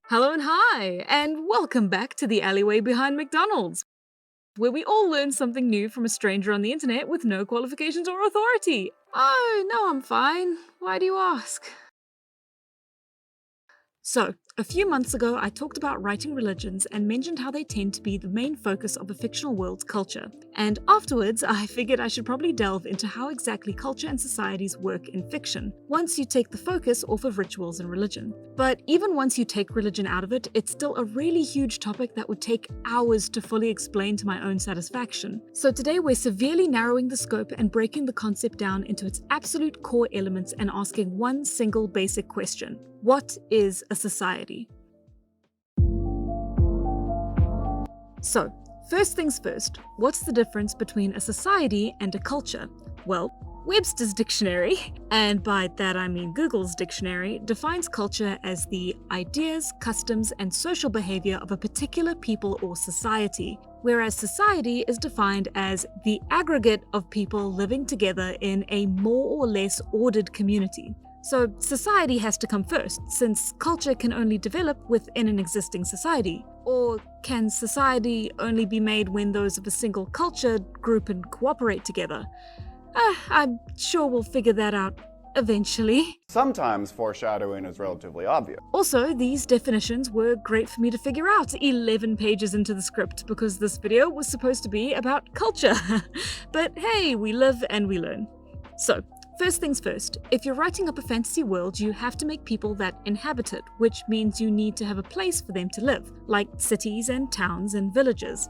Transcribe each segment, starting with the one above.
Hello and hi, and welcome back to the alleyway behind McDonald's, where we all learn something new from a stranger on the internet with no qualifications or authority. Oh, no, I'm fine. Why do you ask? So, a few months ago, I talked about writing religions and mentioned how they tend to be the main focus of a fictional world's culture. And afterwards, I figured I should probably delve into how exactly culture and societies work in fiction, once you take the focus off of rituals and religion. But even once you take religion out of it, it's still a really huge topic that would take hours to fully explain to my own satisfaction. So today we're severely narrowing the scope and breaking the concept down into its absolute core elements and asking one single basic question. What is a society? So, first things first, what's the difference between a society and a culture? Well, Webster's dictionary, and by that I mean Google's dictionary, defines culture as the ideas, customs, and social behavior of a particular people or society, whereas society is defined as the aggregate of people living together in a more or less ordered community. So, society has to come first, since culture can only develop within an existing society. Or can society only be made when those of a single culture group and cooperate together? I'm sure we'll figure that out eventually. Sometimes foreshadowing is relatively obvious. Also, these definitions were great for me to figure out 11 pages into the script because this video was supposed to be about culture. But hey, we live and we learn. So, first things first, if you're writing up a fantasy world, you have to make people that inhabit it, which means you need to have a place for them to live, like cities and towns and villages.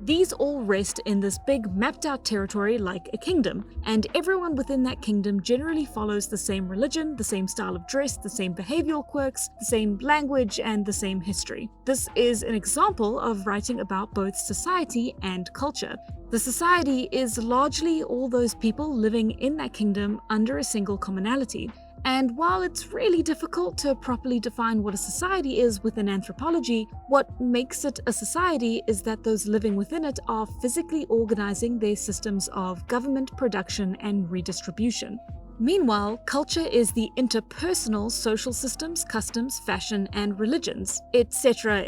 These all rest in this big mapped out territory like a kingdom, and everyone within that kingdom generally follows the same religion, the same style of dress, the same behavioral quirks, the same language, and the same history. This is an example of writing about both society and culture. The society is largely all those people living in that kingdom under a single commonality. And while it's really difficult to properly define what a society is within anthropology, what makes it a society is that those living within it are physically organizing their systems of government, production, and redistribution. Meanwhile, culture is the interpersonal social systems, customs, fashion, and religions, etc.,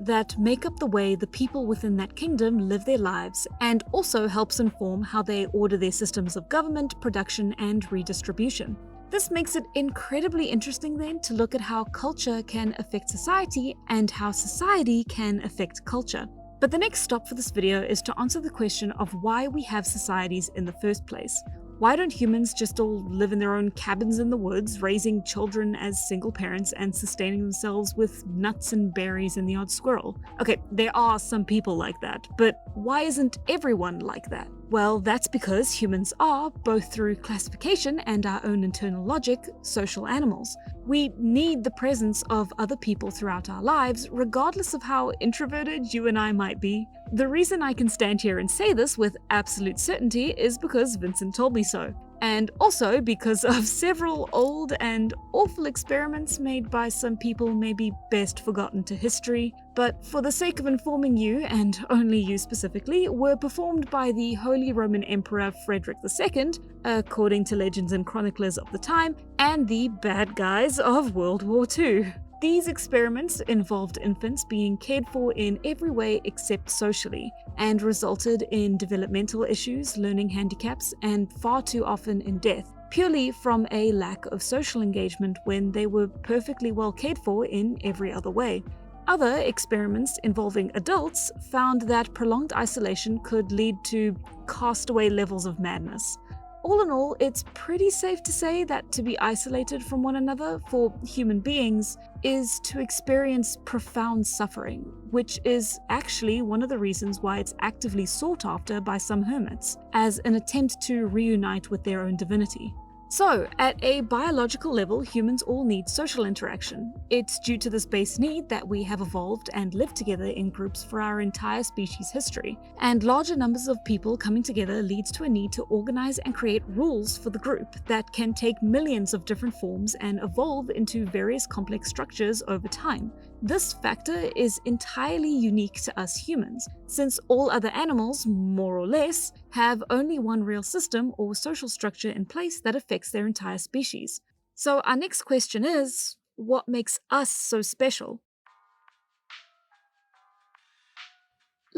that make up the way the people within that kingdom live their lives, and also helps inform how they order their systems of government, production, and redistribution. This makes it incredibly interesting then to look at how culture can affect society and how society can affect culture. But the next stop for this video is to answer the question of why we have societies in the first place. Why don't humans just all live in their own cabins in the woods, raising children as single parents and sustaining themselves with nuts and berries and the odd squirrel? Okay, there are some people like that, but why isn't everyone like that? Well, that's because humans are, both through classification and our own internal logic, social animals. We need the presence of other people throughout our lives, regardless of how introverted you and I might be. The reason I can stand here and say this with absolute certainty is because Vincent told me so. And also because of several old and awful experiments made by some people maybe best forgotten to history, but for the sake of informing you, and only you specifically, were performed by the Holy Roman Emperor Frederick II, according to legends and chroniclers of the time, and the bad guys of World War II. These experiments involved infants being cared for in every way except socially, and resulted in developmental issues, learning handicaps, and far too often in death, purely from a lack of social engagement when they were perfectly well cared for in every other way. Other experiments involving adults found that prolonged isolation could lead to castaway levels of madness. All in all, it's pretty safe to say that to be isolated from one another for human beings is to experience profound suffering, which is actually one of the reasons why it's actively sought after by some hermits, as an attempt to reunite with their own divinity. So, at a biological level, humans all need social interaction. It's due to this base need that we have evolved and lived together in groups for our entire species history. And larger numbers of people coming together leads to a need to organize and create rules for the group that can take millions of different forms and evolve into various complex structures over time. This factor is entirely unique to us humans, since all other animals, more or less, have only one real system or social structure in place that affects their entire species. So our next question is, what makes us so special?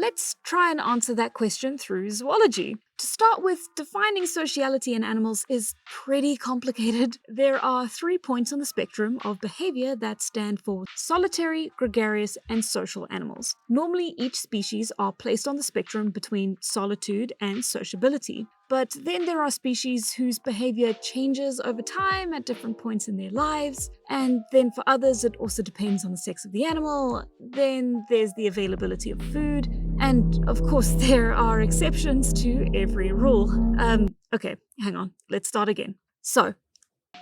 Let's try and answer that question through zoology. To start with, defining sociality in animals is pretty complicated. There are 3 points on the spectrum of behavior that stand for solitary, gregarious, and social animals. Normally, each species are placed on the spectrum between solitude and sociability. But then there are species whose behavior changes over time at different points in their lives, and then for others it also depends on the sex of the animal. Then there's the availability of food, and of course there are exceptions to every rule. Okay, hang on, let's start again. So,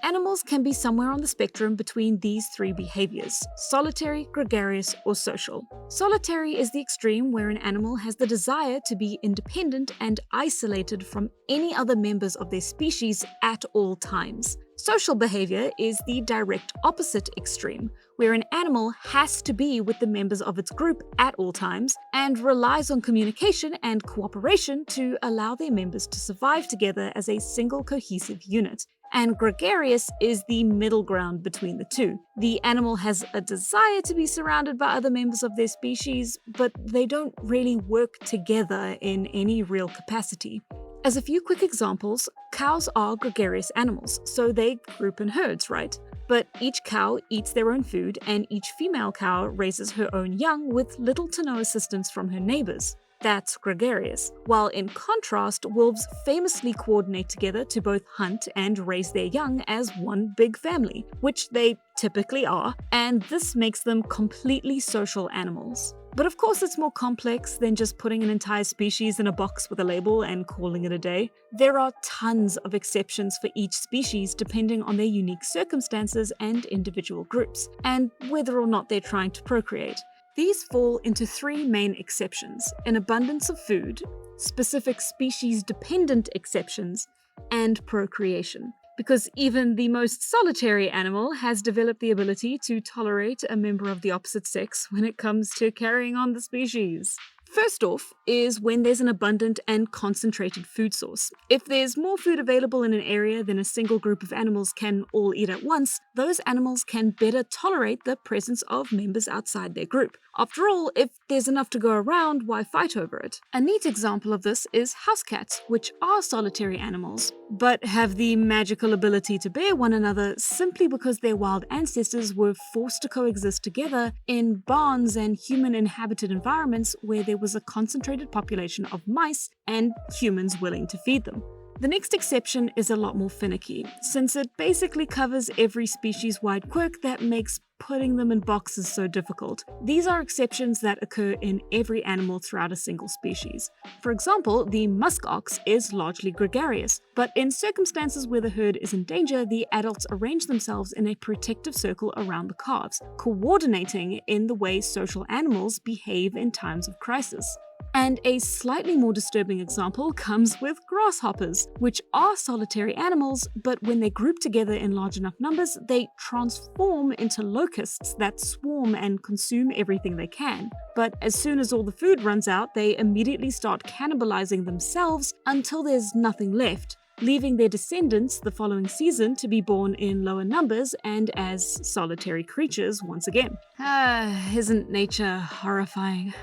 animals can be somewhere on the spectrum between these 3 behaviors: solitary, gregarious, or social. Solitary is the extreme where an animal has the desire to be independent and isolated from any other members of their species at all times. Social behavior is the direct opposite extreme, where an animal has to be with the members of its group at all times and relies on communication and cooperation to allow their members to survive together as a single cohesive unit. And gregarious is the middle ground between the two. The animal has a desire to be surrounded by other members of their species, but they don't really work together in any real capacity. As a few quick examples, cows are gregarious animals, so they group in herds, right? But each cow eats their own food, and each female cow raises her own young with little to no assistance from her neighbors. That's gregarious. While in contrast, wolves famously coordinate together to both hunt and raise their young as one big family, which they typically are, and this makes them completely social animals. But of course it's more complex than just putting an entire species in a box with a label and calling it a day. There are tons of exceptions for each species depending on their unique circumstances and individual groups, and whether or not they're trying to procreate. These fall into 3 main exceptions: an abundance of food, specific species-dependent exceptions, and procreation. Because even the most solitary animal has developed the ability to tolerate a member of the opposite sex when it comes to carrying on the species. First off is when there's an abundant and concentrated food source. If there's more food available in an area than a single group of animals can all eat at once, those animals can better tolerate the presence of members outside their group. After all, if there's enough to go around, why fight over it? A neat example of this is house cats, which are solitary animals, but have the magical ability to bear one another simply because their wild ancestors were forced to coexist together in barns and human-inhabited environments where there was a concentrated population of mice and humans willing to feed them. The next exception is a lot more finicky, since it basically covers every species-wide quirk that makes putting them in boxes so difficult. These are exceptions that occur in every animal throughout a single species. For example, the musk ox is largely gregarious, but in circumstances where the herd is in danger, the adults arrange themselves in a protective circle around the calves, coordinating in the way social animals behave in times of crisis. And a slightly more disturbing example comes with grasshoppers, which are solitary animals, but when they group together in large enough numbers, they transform into locusts that swarm and consume everything they can. But as soon as all the food runs out, they immediately start cannibalizing themselves until there's nothing left, leaving their descendants the following season to be born in lower numbers and as solitary creatures once again. Isn't nature horrifying?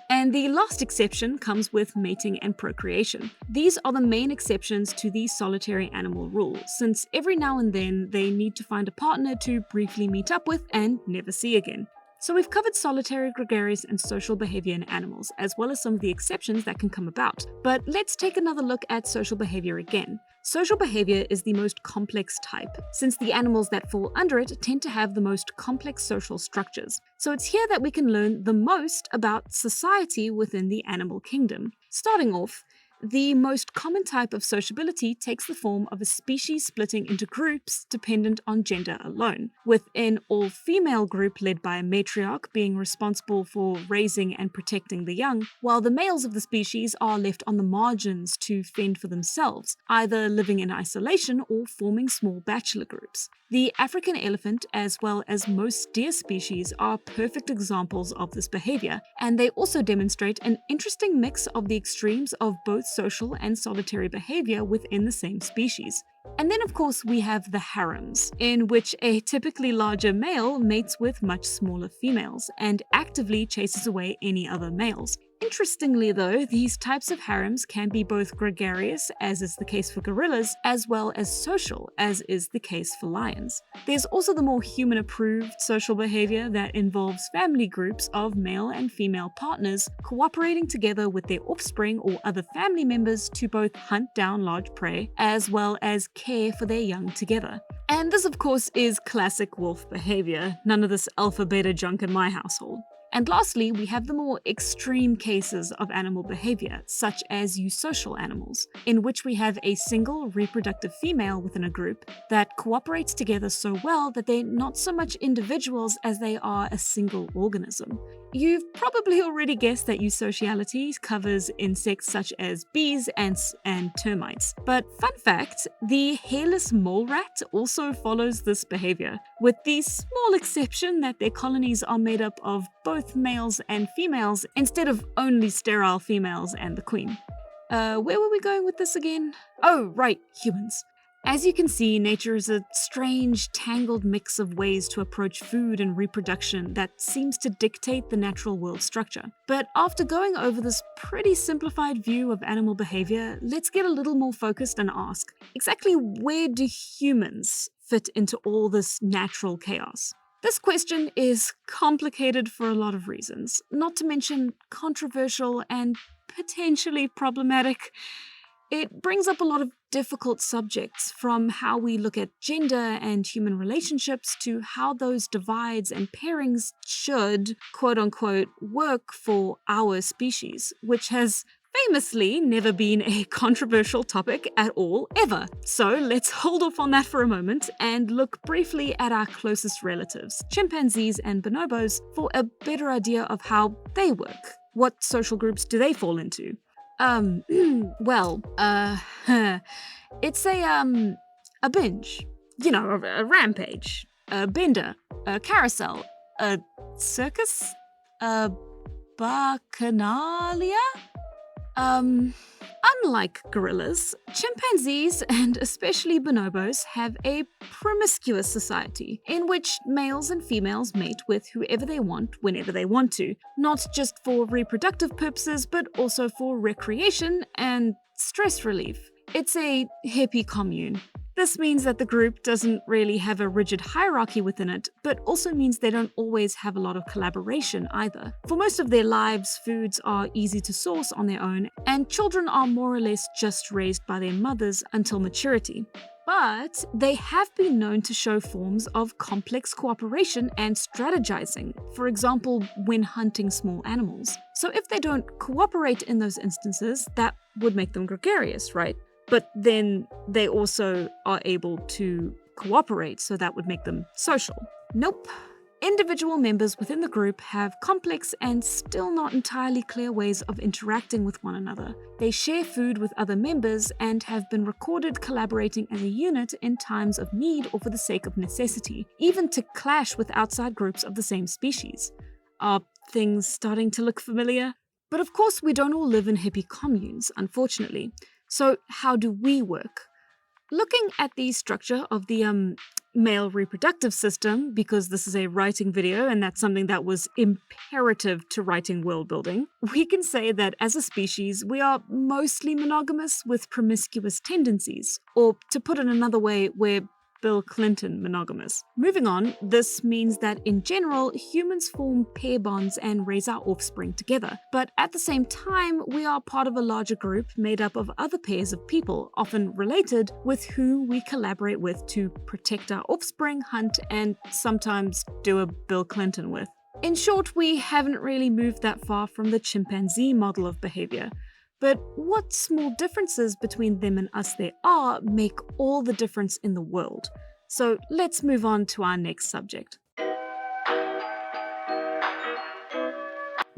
And the last exception comes with mating and procreation. These are the main exceptions to the solitary animal rule, since every now and then they need to find a partner to briefly meet up with and never see again. So we've covered solitary, gregarious, and social behavior in animals, as well as some of the exceptions that can come about. But let's take another look at social behavior again. Social behavior is the most complex type, since the animals that fall under it tend to have the most complex social structures. So it's here that we can learn the most about society within the animal kingdom. Starting off, the most common type of sociability takes the form of a species splitting into groups dependent on gender alone, with an all-female group led by a matriarch being responsible for raising and protecting the young, while the males of the species are left on the margins to fend for themselves, either living in isolation or forming small bachelor groups. The African elephant, as well as most deer species, are perfect examples of this behavior, and they also demonstrate an interesting mix of the extremes of both social and solitary behavior within the same species. And then of course we have the harems, in which a typically larger male mates with much smaller females and actively chases away any other males. Interestingly though, these types of harems can be both gregarious, as is the case for gorillas, as well as social, as is the case for lions. There's also the more human-approved social behavior that involves family groups of male and female partners cooperating together with their offspring or other family members to both hunt down large prey, as well as care for their young together. And this of course is classic wolf behavior, none of this alpha-beta junk in my household. And lastly, we have the more extreme cases of animal behavior, such as eusocial animals, in which we have a single reproductive female within a group that cooperates together so well that they're not so much individuals as they are a single organism. You've probably already guessed that eusociality covers insects such as bees, ants, and termites. But fun fact, the hairless mole rat also follows this behavior, with the small exception that their colonies are made up of both males and females instead of only sterile females and the queen. Where were we going with this again? Oh, right, humans. As you can see, nature is a strange, tangled mix of ways to approach food and reproduction that seems to dictate the natural world structure. But after going over this pretty simplified view of animal behavior, let's get a little more focused and ask, exactly where do humans fit into all this natural chaos? This question is complicated for a lot of reasons, not to mention controversial and potentially problematic. It brings up a lot of difficult subjects, from how we look at gender and human relationships to how those divides and pairings should, quote-unquote, work for our species, which has famously never been a controversial topic at all, ever. So let's hold off on that for a moment and look briefly at our closest relatives, chimpanzees and bonobos, for a better idea of how they work. What social groups do they fall into? It's a binge, you know, a rampage, a bender, a carousel, a circus, a bacchanalia? Unlike gorillas, chimpanzees and especially bonobos have a promiscuous society in which males and females mate with whoever they want whenever they want to, not just for reproductive purposes but also for recreation and stress relief. It's a hippie commune. This means that the group doesn't really have a rigid hierarchy within it, but also means they don't always have a lot of collaboration either. For most of their lives, foods are easy to source on their own, and children are more or less just raised by their mothers until maturity. But they have been known to show forms of complex cooperation and strategizing, for example, when hunting small animals. So if they don't cooperate in those instances, that would make them gregarious, right? But then they also are able to cooperate, so that would make them social. Nope. Individual members within the group have complex and still not entirely clear ways of interacting with one another. They share food with other members and have been recorded collaborating as a unit in times of need or for the sake of necessity, even to clash with outside groups of the same species. Are things starting to look familiar? But of course, we don't all live in hippie communes, unfortunately. So how do we work? Looking at the structure of the male reproductive system, because this is a writing video and that's something that was imperative to writing world building, we can say that as a species, we are mostly monogamous with promiscuous tendencies, or to put it another way, we're Bill Clinton monogamous. Moving on, this means that in general, humans form pair bonds and raise our offspring together. But at the same time, we are part of a larger group made up of other pairs of people, often related, with who we collaborate with to protect our offspring, hunt, and sometimes do a Bill Clinton with. In short, we haven't really moved that far from the chimpanzee model of behavior. But what small differences between them and us there are make all the difference in the world. So let's move on to our next subject.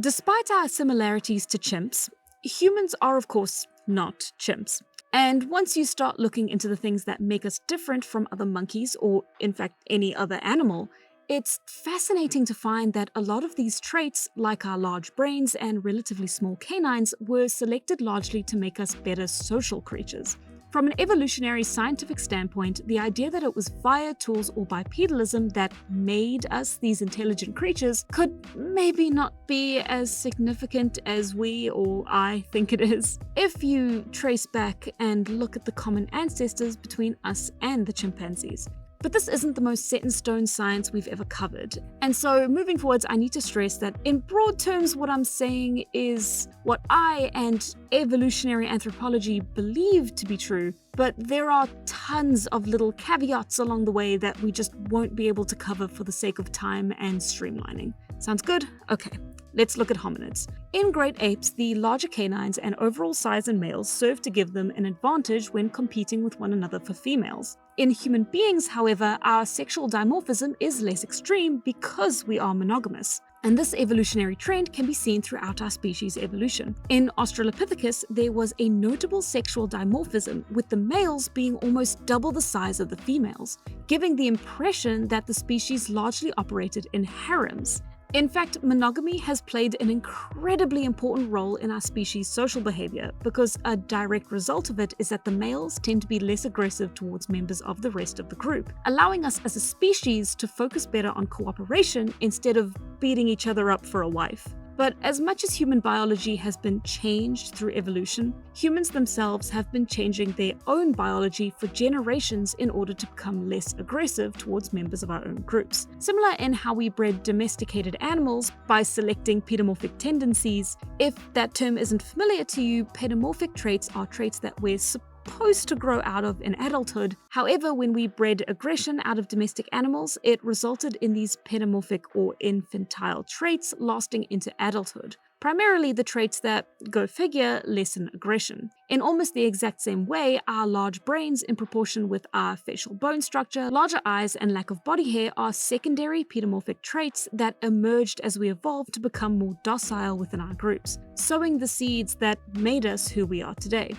Despite our similarities to chimps, humans are of course not chimps. And once you start looking into the things that make us different from other monkeys, or in fact any other animal, it's fascinating to find that a lot of these traits, like our large brains and relatively small canines, were selected largely to make us better social creatures. From an evolutionary scientific standpoint, the idea that it was fire, tools, or bipedalism that made us these intelligent creatures could maybe not be as significant as we or I think it is. If you trace back and look at the common ancestors between us and the chimpanzees. But this isn't the most set-in-stone science we've ever covered. And so moving forwards, I need to stress that in broad terms, what I'm saying is what I and evolutionary anthropology believe to be true, but there are tons of little caveats along the way that we just won't be able to cover for the sake of time and streamlining. Sounds good? Okay. Let's look at hominids. In great apes, the larger canines and overall size in males serve to give them an advantage when competing with one another for females. In human beings, however, our sexual dimorphism is less extreme because we are monogamous. And this evolutionary trend can be seen throughout our species evolution. In Australopithecus, there was a notable sexual dimorphism, with the males being almost double the size of the females, giving the impression that the species largely operated in harems. In fact, monogamy has played an incredibly important role in our species' social behavior because a direct result of it is that the males tend to be less aggressive towards members of the rest of the group, allowing us as a species to focus better on cooperation instead of beating each other up for a wife. But as much as human biology has been changed through evolution, humans themselves have been changing their own biology for generations in order to become less aggressive towards members of our own groups. Similar in how we bred domesticated animals by selecting pedomorphic tendencies. If that term isn't familiar to you, pedomorphic traits are traits that we're supposed to grow out of in adulthood. However, when we bred aggression out of domestic animals, it resulted in these pedomorphic or infantile traits lasting into adulthood. Primarily the traits that, go figure, lessen aggression. In almost the exact same way, our large brains in proportion with our facial bone structure, larger eyes, and lack of body hair are secondary pedomorphic traits that emerged as we evolved to become more docile within our groups, sowing the seeds that made us who we are today.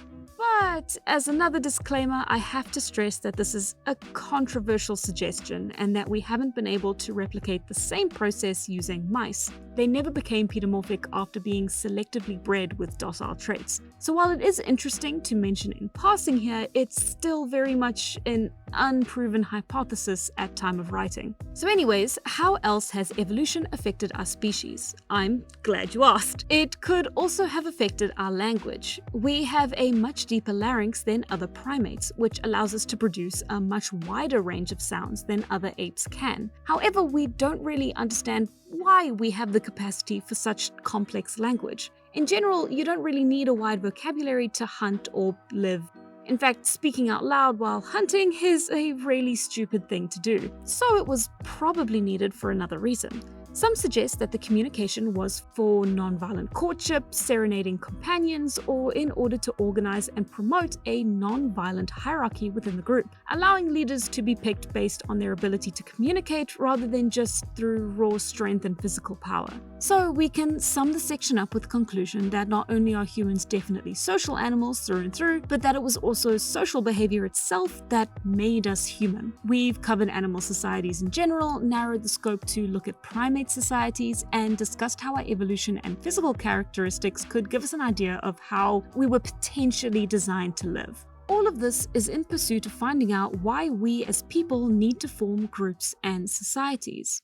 But as another disclaimer, I have to stress that this is a controversial suggestion and that we haven't been able to replicate the same process using mice. They never became pedomorphic after being selectively bred with docile traits. So while it is interesting to mention in passing here, it's still very much an unproven hypothesis at time of writing. So anyways, how else has evolution affected our species? I'm glad you asked. It could also have affected our language. We have a much deeper larynx than other primates, which allows us to produce a much wider range of sounds than other apes can. However, we don't really understand why we have the capacity for such complex language. In general, you don't really need a wide vocabulary to hunt or live. In fact, speaking out loud while hunting is a really stupid thing to do, so it was probably needed for another reason. Some suggest that the communication was for non-violent courtship, serenading companions, or in order to organize and promote a non-violent hierarchy within the group, allowing leaders to be picked based on their ability to communicate rather than just through raw strength and physical power. So we can sum the section up with the conclusion that not only are humans definitely social animals through and through, but that it was also social behavior itself that made us human. We've covered animal societies in general, narrowed the scope to look at primate societies, and discussed how our evolution and physical characteristics could give us an idea of how we were potentially designed to live. All of this is in pursuit of finding out why we as people need to form groups and societies.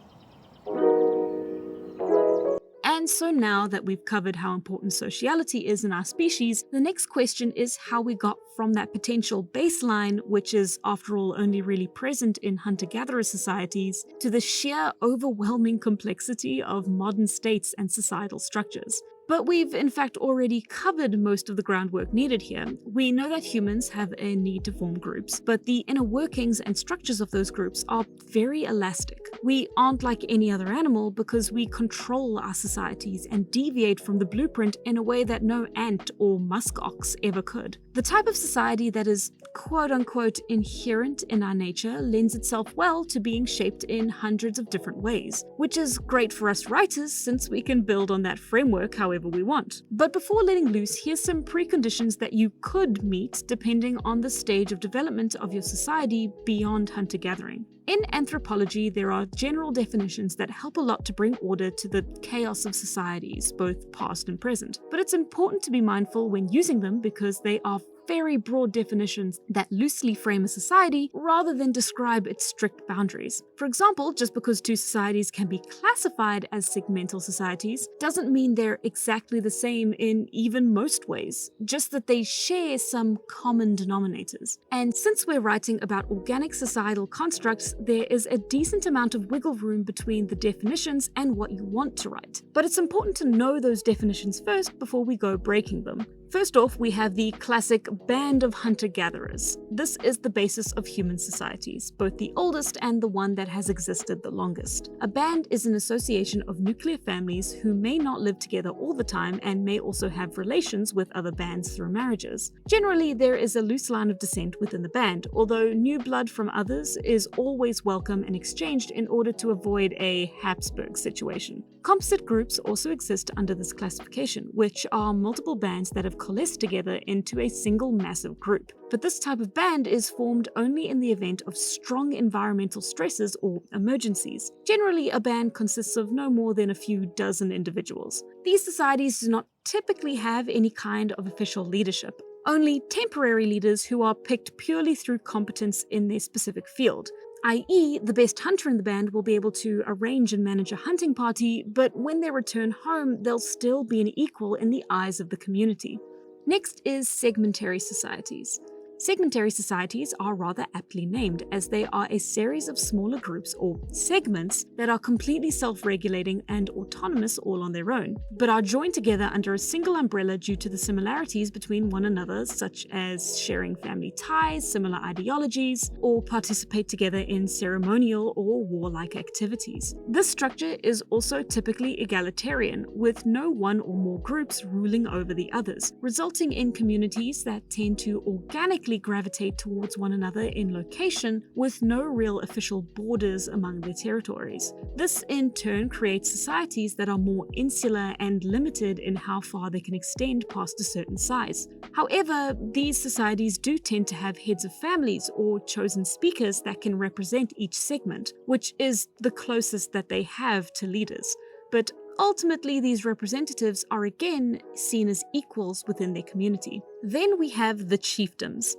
And so now that we've covered how important sociality is in our species, the next question is how we got from that potential baseline, which is after all only really present in hunter-gatherer societies, to the sheer overwhelming complexity of modern states and societal structures. But we've in fact already covered most of the groundwork needed here. We know that humans have a need to form groups, but the inner workings and structures of those groups are very elastic. We aren't like any other animal because we control our societies and deviate from the blueprint in a way that no ant or musk ox ever could. The type of society that is quote-unquote inherent in our nature lends itself well to being shaped in hundreds of different ways, which is great for us writers since we can build on that framework however we want. But before letting loose, here's some preconditions that you could meet depending on the stage of development of your society beyond hunter-gathering. In anthropology, there are general definitions that help a lot to bring order to the chaos of societies, both past and present. But it's important to be mindful when using them because they are very broad definitions that loosely frame a society rather than describe its strict boundaries. For example, just because two societies can be classified as segmental societies doesn't mean they're exactly the same in even most ways, just that they share some common denominators. And since we're writing about organic societal constructs, there is a decent amount of wiggle room between the definitions and what you want to write. But it's important to know those definitions first before we go breaking them. First off, we have the classic band of hunter-gatherers. This is the basis of human societies, both the oldest and the one that has existed the longest. A band is an association of nuclear families who may not live together all the time and may also have relations with other bands through marriages. Generally, there is a loose line of descent within the band, although new blood from others is always welcome and exchanged in order to avoid a Habsburg situation. Composite groups also exist under this classification, which are multiple bands that have coalesced together into a single massive group. But this type of band is formed only in the event of strong environmental stresses or emergencies. Generally, a band consists of no more than a few dozen individuals. These societies do not typically have any kind of official leadership, only temporary leaders who are picked purely through competence in their specific field. I.e., the best hunter in the band will be able to arrange and manage a hunting party, but when they return home, they'll still be an equal in the eyes of the community. Next is segmentary societies. Segmentary societies are rather aptly named, as they are a series of smaller groups or segments that are completely self-regulating and autonomous all on their own, but are joined together under a single umbrella due to the similarities between one another, such as sharing family ties, similar ideologies, or participate together in ceremonial or warlike activities. This structure is also typically egalitarian, with no one or more groups ruling over the others, resulting in communities that tend to organically gravitate towards one another in location with no real official borders among their territories. This in turn creates societies that are more insular and limited in how far they can extend past a certain size. However, these societies do tend to have heads of families or chosen speakers that can represent each segment, which is the closest that they have to leaders. But ultimately, these representatives are again seen as equals within their community. Then we have the chiefdoms.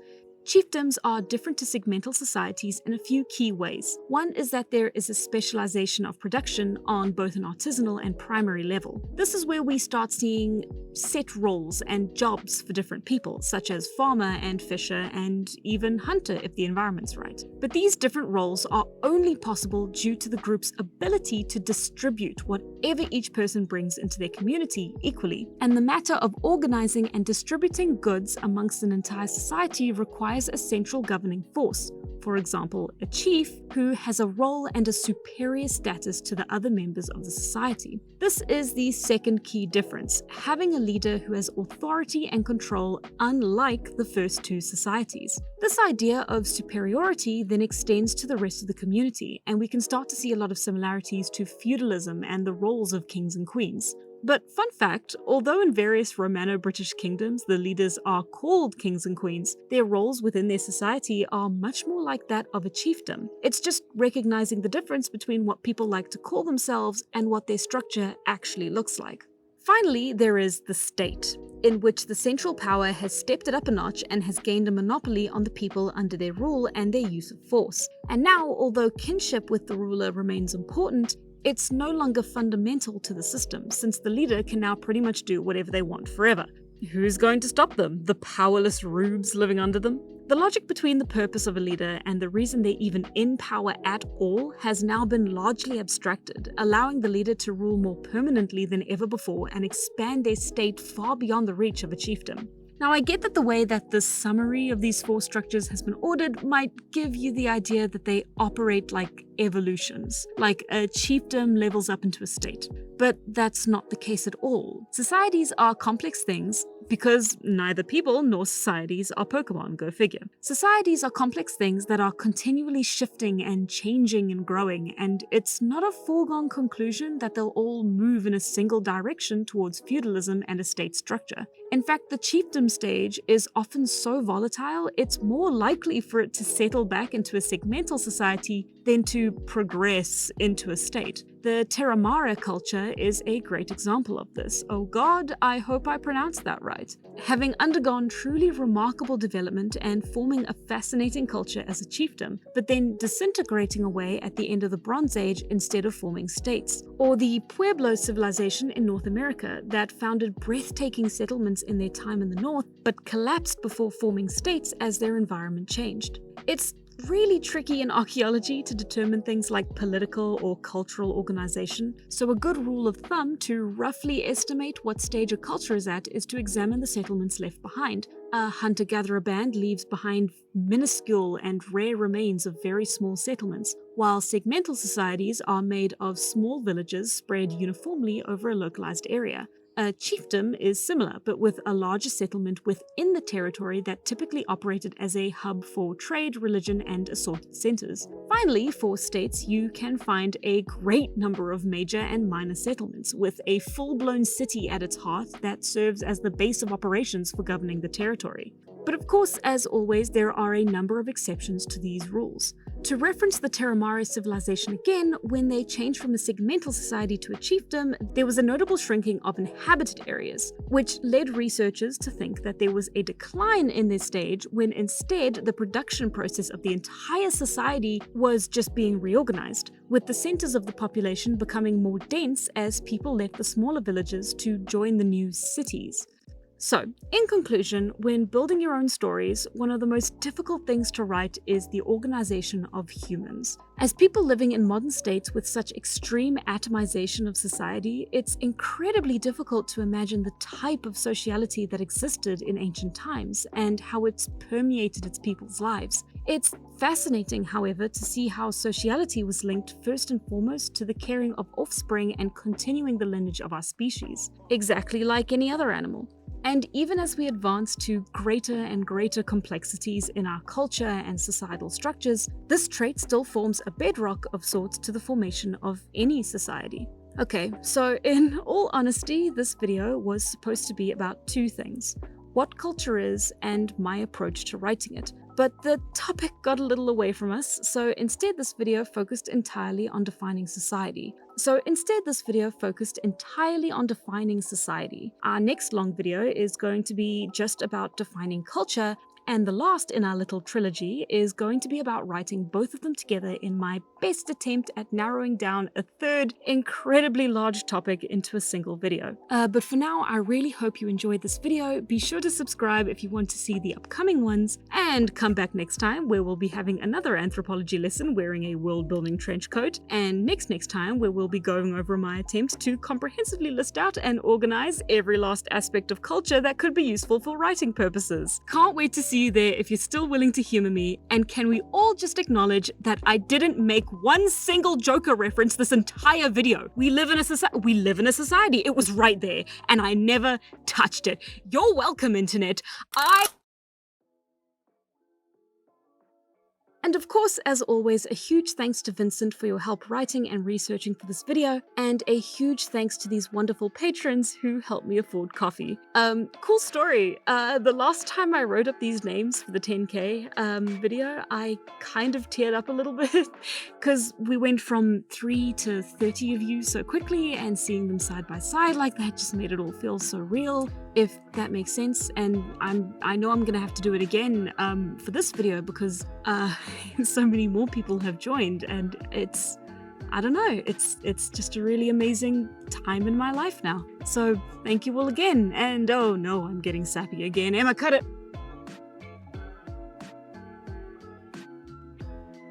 Chiefdoms are different to segmental societies in a few key ways. One is that there is a specialization of production on both an artisanal and primary level. This is where we start seeing set roles and jobs for different people, such as farmer and fisher and even hunter if the environment's right. But these different roles are only possible due to the group's ability to distribute whatever each person brings into their community equally. And the matter of organizing and distributing goods amongst an entire society requires a central governing force, for example, a chief who has a role and a superior status to the other members of the society. This is the second key difference, having a leader who has authority and control unlike the first two societies. This idea of superiority then extends to the rest of the community, and we can start to see a lot of similarities to feudalism and the roles of kings and queens. But fun fact, although in various Romano-British kingdoms the leaders are called kings and queens, their roles within their society are much more like that of a chiefdom. It's just recognizing the difference between what people like to call themselves and what their structure actually looks like. Finally, there is the state, in which the central power has stepped it up a notch and has gained a monopoly on the people under their rule and their use of force. And now, although kinship with the ruler remains important, it's no longer fundamental to the system, since the leader can now pretty much do whatever they want forever. Who's going to stop them? The powerless rubes living under them? The logic between the purpose of a leader and the reason they're even in power at all has now been largely abstracted, allowing the leader to rule more permanently than ever before and expand their state far beyond the reach of a chiefdom. Now, I get that the way that this summary of these four structures has been ordered might give you the idea that they operate like evolutions, like a chiefdom levels up into a state. But that's not the case at all. Societies are complex things, because neither people nor societies are Pokemon, go figure. Societies are complex things that are continually shifting and changing and growing, and it's not a foregone conclusion that they'll all move in a single direction towards feudalism and a state structure. In fact, the chiefdom stage is often so volatile, it's more likely for it to settle back into a segmental society than to progress into a state. The Terramara culture is a great example of this. Oh god, I hope I pronounced that right. Having undergone truly remarkable development and forming a fascinating culture as a chiefdom, but then disintegrating away at the end of the Bronze Age instead of forming states. Or the Pueblo civilization in North America that founded breathtaking settlements in their time in the north, but collapsed before forming states as their environment changed. It's really tricky in archaeology to determine things like political or cultural organization, so a good rule of thumb to roughly estimate what stage a culture is at is to examine the settlements left behind. A hunter-gatherer band leaves behind minuscule and rare remains of very small settlements, while segmental societies are made of small villages spread uniformly over a localized area. A chiefdom is similar, but with a larger settlement within the territory that typically operated as a hub for trade, religion, and assorted centers. Finally, for states, you can find a great number of major and minor settlements, with a full-blown city at its heart that serves as the base of operations for governing the territory. But of course, as always, there are a number of exceptions to these rules. To reference the Terramara civilization again, when they changed from a segmental society to a chiefdom, there was a notable shrinking of inhabited areas, which led researchers to think that there was a decline in this stage when instead the production process of the entire society was just being reorganized, with the centers of the population becoming more dense as people left the smaller villages to join the new cities. So, in conclusion, when building your own stories, one of the most difficult things to write is the organization of humans. As people living in modern states with such extreme atomization of society, it's incredibly difficult to imagine the type of sociality that existed in ancient times and how it's permeated its people's lives. It's fascinating, however, to see how sociality was linked first and foremost to the caring of offspring and continuing the lineage of our species, exactly like any other animal. And even as we advance to greater and greater complexities in our culture and societal structures, this trait still forms a bedrock of sorts to the formation of any society. Okay, so in all honesty, this video was supposed to be about two things: what culture is and my approach to writing it. But the topic got a little away from us, so instead this video focused entirely on defining society. Our next long video is going to be just about defining culture, and the last in our little trilogy is going to be about writing both of them together in my best attempt at narrowing down a third incredibly large topic into a single video. But for now, I really hope you enjoyed this video. Be sure to subscribe if you want to see the upcoming ones, and come back next time where we'll be having another anthropology lesson wearing a world-building trench coat, and next time where we'll be going over my attempts to comprehensively list out and organize every last aspect of culture that could be useful for writing purposes. Can't wait to see you there if you're still willing to humor me, and can we all just acknowledge that I didn't make one single Joker reference this entire video? We live in a society. It was right there, and I never touched it. You're welcome, internet. And of course, as always, a huge thanks to Vincent for your help writing and researching for this video, and a huge thanks to these wonderful patrons who helped me afford coffee. Cool story. The last time I wrote up these names for the 10K video, I kind of teared up a little bit, because we went from 3 to 30 of you so quickly, and seeing them side by side like that just made it all feel so real, if that makes sense. And I know I'm gonna have to do it again for this video, because so many more people have joined, and I don't know, it's just a really amazing time in my life now. So thank you all again, and oh no, I'm getting sappy again. Emma, cut it!